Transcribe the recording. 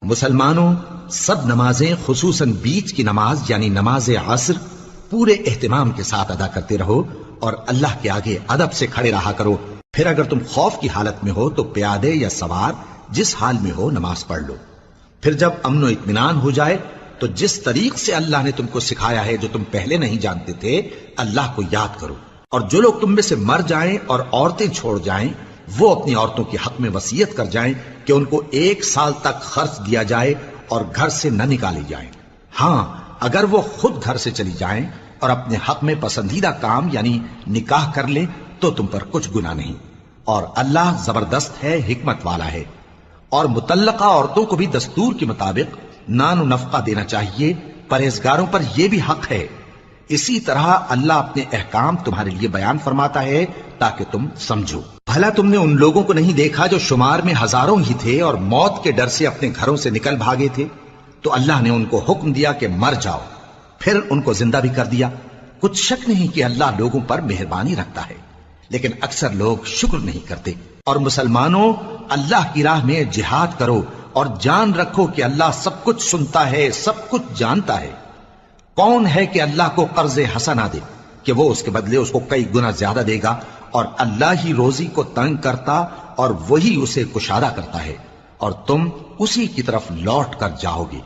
مسلمانوں، سب نمازیں خصوصاً بیچ کی نماز یعنی نماز عصر پورے اہتمام کے ساتھ ادا کرتے رہو اور اللہ کے آگے ادب سے کھڑے رہا کرو۔ پھر اگر تم خوف کی حالت میں ہو تو پیادے یا سوار جس حال میں ہو نماز پڑھ لو۔ پھر جب امن و اطمینان ہو جائے تو جس طریق سے اللہ نے تم کو سکھایا ہے جو تم پہلے نہیں جانتے تھے، اللہ کو یاد کرو۔ اور جو لوگ تم میں سے مر جائیں اور عورتیں چھوڑ جائیں وہ اپنی عورتوں کے حق میں وصیت کر جائیں کہ ان کو 1 سال تک خرچ دیا جائے اور گھر سے نہ نکالے جائیں۔ ہاں، اگر وہ خود گھر سے چلی جائیں اور اپنے حق میں پسندیدہ کام یعنی نکاح کر لیں تو تم پر کچھ گناہ نہیں، اور اللہ زبردست ہے، حکمت والا ہے۔ اور مطلقہ عورتوں کو بھی دستور کے مطابق نان و نفقہ دینا چاہیے، پرہیزگاروں پر یہ بھی حق ہے۔ اسی طرح اللہ اپنے احکام تمہارے لیے بیان فرماتا ہے تاکہ تم سمجھو۔ بھلا تم نے ان لوگوں کو نہیں دیکھا جو شمار میں ہزاروں ہی تھے اور موت کے ڈر سے اپنے گھروں سے نکل بھاگے تھے؟ تو اللہ نے ان کو حکم دیا کہ مر جاؤ، پھر ان کو زندہ بھی کر دیا۔ کچھ شک نہیں کہ اللہ لوگوں پر مہربانی رکھتا ہے، لیکن اکثر لوگ شکر نہیں کرتے۔ اور مسلمانوں، اللہ کی راہ میں جہاد کرو اور جان رکھو کہ اللہ سب کچھ سنتا ہے، سب کچھ جانتا ہے۔ کون ہے کہ اللہ کو قرض حسنہ دے کہ وہ اس کے بدلے اس کو کئی گنا زیادہ دے گا؟ اور اللہ ہی روزی کو تنگ کرتا اور وہی اسے کشادہ کرتا ہے، اور تم اسی کی طرف لوٹ کر جاؤ گے۔